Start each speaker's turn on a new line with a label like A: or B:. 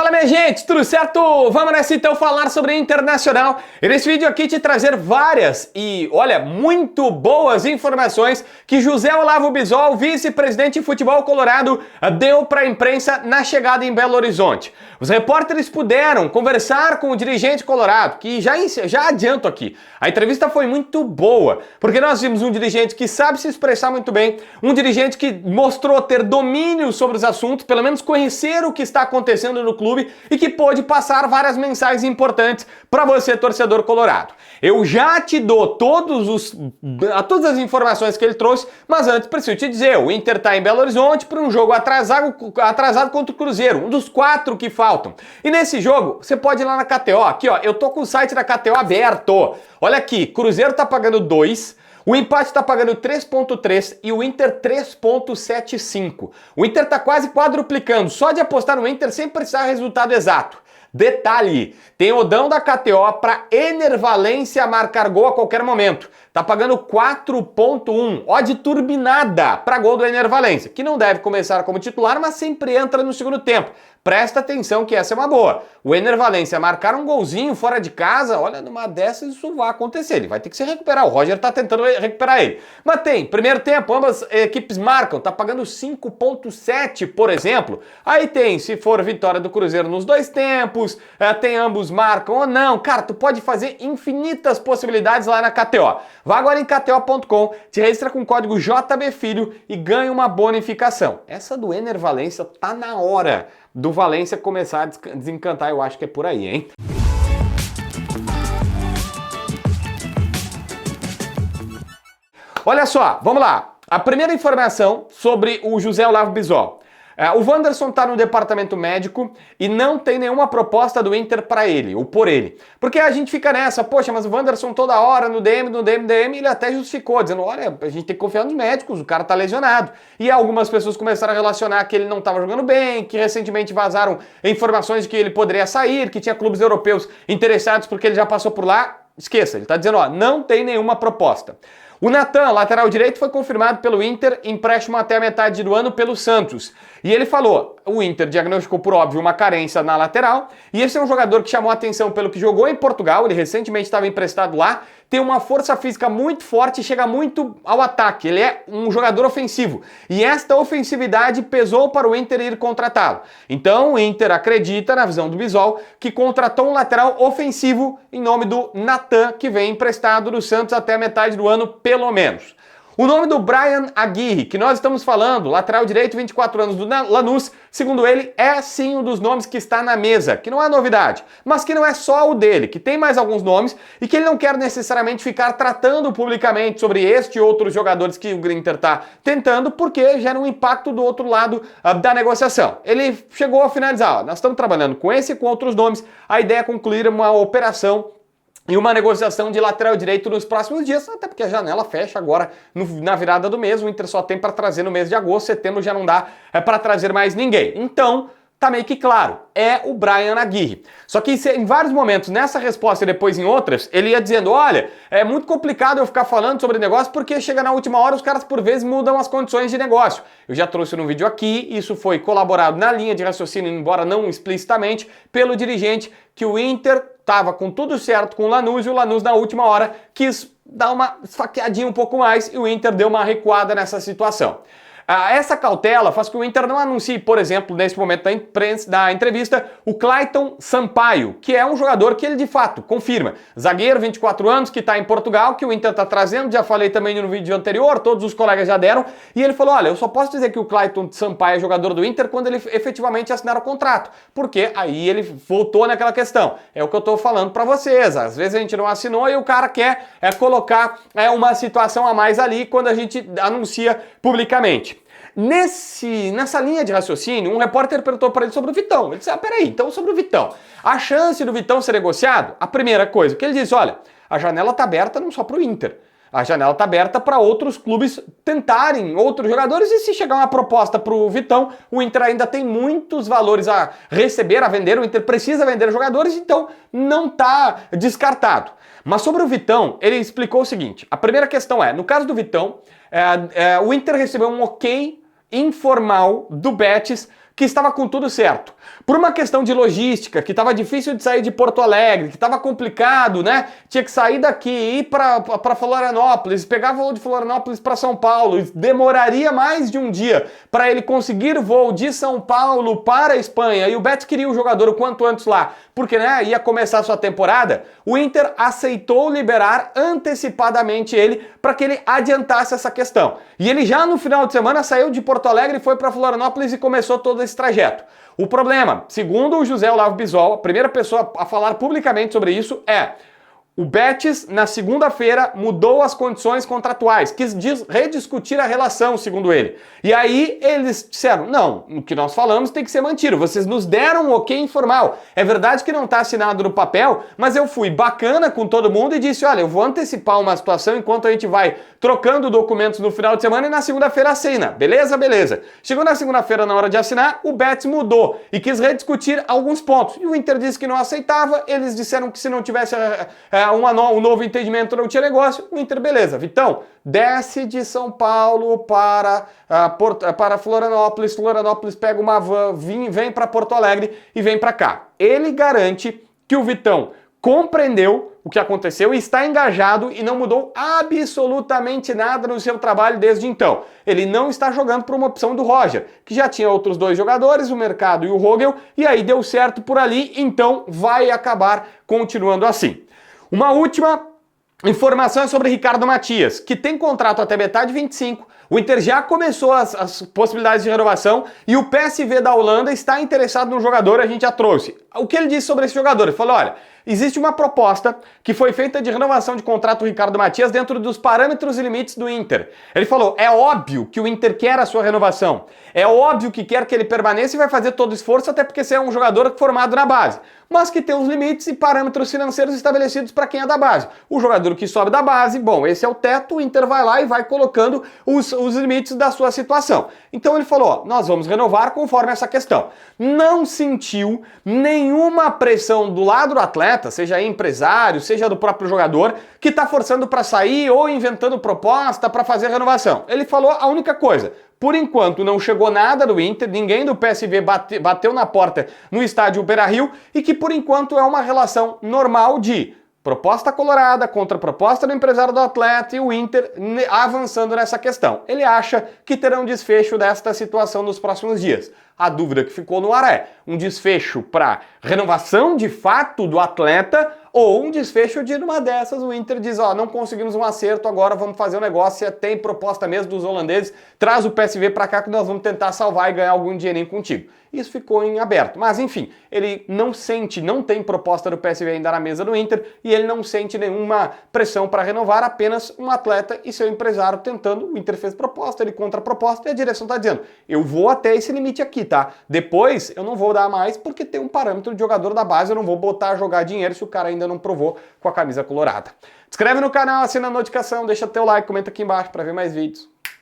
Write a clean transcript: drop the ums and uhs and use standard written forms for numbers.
A: Fala minha gente, tudo certo? Vamos nessa então falar sobre Internacional e nesse vídeo aqui te trazer várias e, olha, muito boas informações que José Olavo Bisol, vice-presidente de futebol colorado, deu para a imprensa na chegada em Belo Horizonte. Os repórteres puderam conversar com o dirigente colorado, que já adianto aqui, a entrevista foi muito boa, porque nós vimos um dirigente que sabe se expressar muito bem, um dirigente que mostrou ter domínio sobre os assuntos, pelo menos conhecer o que está acontecendo no clube e que pôde passar várias mensagens importantes para você, torcedor colorado. Eu já te dou todas as informações que ele trouxe, mas antes preciso te dizer, o Inter está em Belo Horizonte para um jogo atrasado contra o Cruzeiro, um dos 4 que faltam. E nesse jogo, você pode ir lá na KTO, aqui ó, eu tô com o site da KTO aberto. Olha aqui, Cruzeiro tá pagando 2, o empate está pagando 3,3 e o Inter 3,75. O Inter está quase quadruplicando, só de apostar no Inter sem precisar resultado exato. Detalhe, tem odão da KTO para Ener Valencia marcar gol a qualquer momento. Tá pagando 4,1, odd turbinada para gol do Ener Valencia, que não deve começar como titular, mas sempre entra no segundo tempo. Presta atenção que essa é uma boa. O Ener Valencia marcar um golzinho fora de casa, olha, numa dessas isso vai acontecer. Ele vai ter que se recuperar. O Roger tá tentando recuperar ele. Mas tem, primeiro tempo, ambas equipes marcam, tá pagando 5,7, por exemplo. Aí tem, se for vitória do Cruzeiro nos dois tempos, tem ambos marcam ou não. Cara, tu pode fazer infinitas possibilidades lá na KTO. Vá agora em kto.com, te registra com o código JBFilho e ganha uma bonificação. Essa do Ener Valencia tá na hora do Valencia começar a desencantar, eu acho que é por aí, hein? Olha só, vamos lá. A primeira informação sobre o José Olavo Bisol. O Wanderson está no departamento médico e não tem nenhuma proposta do Inter para ele, ou por ele. Porque a gente fica nessa, poxa, mas o Wanderson toda hora no DM, ele até justificou, dizendo, olha, a gente tem que confiar nos médicos, o cara tá lesionado. E algumas pessoas começaram a relacionar que ele não estava jogando bem, que recentemente vazaram informações de que ele poderia sair, que tinha clubes europeus interessados porque ele já passou por lá. Esqueça, ele está dizendo, ó, não tem nenhuma proposta. O Natan, lateral direito, foi confirmado pelo Inter, empréstimo até a metade do ano pelo Santos. E ele falou, o Inter diagnosticou por óbvio uma carência na lateral, e esse é um jogador que chamou a atenção pelo que jogou em Portugal, ele recentemente estava emprestado lá, tem uma força física muito forte e chega muito ao ataque, ele é um jogador ofensivo. E esta ofensividade pesou para o Inter ir contratá-lo. Então o Inter acredita, na visão do Bisol, que contratou um lateral ofensivo em nome do Natan, que vem emprestado do Santos até a metade do ano, pelo menos. O nome do Bryan Aguirre, que nós estamos falando, lateral direito, 24 anos do Lanús, segundo ele, é sim um dos nomes que está na mesa, que não é novidade, mas que não é só o dele, que tem mais alguns nomes e que ele não quer necessariamente ficar tratando publicamente sobre este e outros jogadores que o Inter está tentando, porque gera um impacto do outro lado da negociação. Ele chegou a finalizar, ó, nós estamos trabalhando com esse e com outros nomes, a ideia é concluir uma operação e uma negociação de lateral direito nos próximos dias, até porque a janela fecha agora na virada do mês, o Inter só tem para trazer no mês de agosto, setembro já não dá para trazer mais ninguém. Então, tá meio que claro, é o Bryan Aguirre. Só que em vários momentos, nessa resposta e depois em outras, ele ia dizendo, olha, é muito complicado eu ficar falando sobre negócio porque chega na última hora os caras por vezes mudam as condições de negócio. Eu já trouxe no vídeo aqui, isso foi colaborado na linha de raciocínio, embora não explicitamente, pelo dirigente que o Inter estava com tudo certo com o Lanús e o Lanús na última hora quis dar uma esfaqueadinha um pouco mais e o Inter deu uma recuada nessa situação. Essa cautela faz com que o Inter não anuncie, por exemplo, nesse momento da entrevista, o Clayton Sampaio, que é um jogador que ele de fato confirma. Zagueiro, 24 anos, que está em Portugal, que o Inter está trazendo, já falei também no vídeo anterior, todos os colegas já deram, e ele falou, olha, eu só posso dizer que o Clayton Sampaio é jogador do Inter quando ele efetivamente assinar o contrato, porque aí ele voltou naquela questão. É o que eu estou falando para vocês, às vezes a gente não assinou e o cara quer colocar uma situação a mais ali quando a gente anuncia publicamente. Nessa linha de raciocínio, um repórter perguntou para ele sobre o Vitão. Ele disse, peraí, então sobre o Vitão. A chance do Vitão ser negociado, a primeira coisa, que ele disse, olha, a janela está aberta não só para o Inter. A janela está aberta para outros clubes tentarem outros jogadores e se chegar uma proposta para o Vitão, o Inter ainda tem muitos valores a receber, a vender, o Inter precisa vender jogadores, então não está descartado. Mas sobre o Vitão, ele explicou o seguinte, a primeira questão no caso do Vitão, o Inter recebeu um ok informal do Betis que estava com tudo certo. Por uma questão de logística, que estava difícil de sair de Porto Alegre, que estava complicado, né? Tinha que sair daqui, ir para Florianópolis, pegar voo de Florianópolis para São Paulo, demoraria mais de um dia para ele conseguir voo de São Paulo para a Espanha, e o Betis queria o jogador o quanto antes lá, porque né, ia começar a sua temporada. O Inter aceitou liberar antecipadamente ele para que ele adiantasse essa questão. E ele já no final de semana saiu de Porto Alegre, foi para Florianópolis e começou todo esse trajeto. O problema, segundo o José Olavo Bisol, a primeira pessoa a falar publicamente sobre isso é: o Betis, na segunda-feira, mudou as condições contratuais, quis rediscutir a relação, segundo ele. E aí eles disseram: não, o que nós falamos tem que ser mantido, vocês nos deram um ok informal. É verdade que não está assinado no papel, mas eu fui bacana com todo mundo e disse: olha, eu vou antecipar uma situação enquanto a gente vai trocando documentos no final de semana e na segunda-feira assina. Beleza? Beleza. Chegou na segunda-feira, na hora de assinar, o Betis mudou e quis rediscutir alguns pontos. E o Inter disse que não aceitava, eles disseram que se não tivesse um novo entendimento não tinha negócio. O Inter, beleza. Vitão, desce de São Paulo para Florianópolis, Florianópolis pega uma van, vem para Porto Alegre e vem para cá. Ele garante que o Vitão compreendeu o que aconteceu e está engajado e não mudou absolutamente nada no seu trabalho desde então. Ele não está jogando por uma opção do Roger, que já tinha outros dois jogadores, o Mercado e o Rogel, e aí deu certo por ali, então vai acabar continuando assim. Uma última informação é sobre Ricardo Matias, que tem contrato até metade de 25. O Inter já começou as possibilidades de renovação e o PSV da Holanda está interessado no jogador, a gente já trouxe. O que ele disse sobre esse jogador? Ele falou: olha, existe uma proposta que foi feita de renovação de contrato do Ricardo Matias dentro dos parâmetros e limites do Inter. Ele falou: é óbvio que o Inter quer a sua renovação, é óbvio que quer que ele permaneça e vai fazer todo o esforço, até porque você é um jogador formado na base, mas que tem os limites e parâmetros financeiros estabelecidos para quem é da base. O jogador que sobe da base, bom, esse é o teto, o Inter vai lá e vai colocando os limites da sua situação. Então ele falou: ó, nós vamos renovar conforme essa questão. Não sentiu nenhuma pressão do lado do atleta, seja empresário, seja do próprio jogador, que está forçando para sair ou inventando proposta para fazer renovação. Ele falou a única coisa: por enquanto não chegou nada do Inter, ninguém do PSV bateu na porta no estádio Beira-Rio, e que por enquanto é uma relação normal de proposta colorada contra proposta do empresário do atleta e o Inter avançando nessa questão. Ele acha que terá um desfecho desta situação nos próximos dias. A dúvida que ficou no ar é um desfecho para renovação de fato do atleta ou um desfecho de numa dessas o Inter diz: ó, não conseguimos um acerto, agora vamos fazer um negócio, tem proposta mesmo dos holandeses, traz o PSV para cá que nós vamos tentar salvar e ganhar algum dinheirinho contigo. Isso ficou em aberto, mas enfim, ele não tem proposta do PSV ainda na mesa do Inter e ele não sente nenhuma pressão para renovar, apenas um atleta e seu empresário tentando. O Inter fez proposta, ele contra-proposta e a direção está dizendo: eu vou até esse limite aqui, tá? Depois eu não vou dar mais porque tem um parâmetro de jogador da base, eu não vou botar a jogar dinheiro se o cara ainda não provou com a camisa colorada. Inscreve no canal, assina a notificação, deixa teu like, comenta aqui embaixo para ver mais vídeos.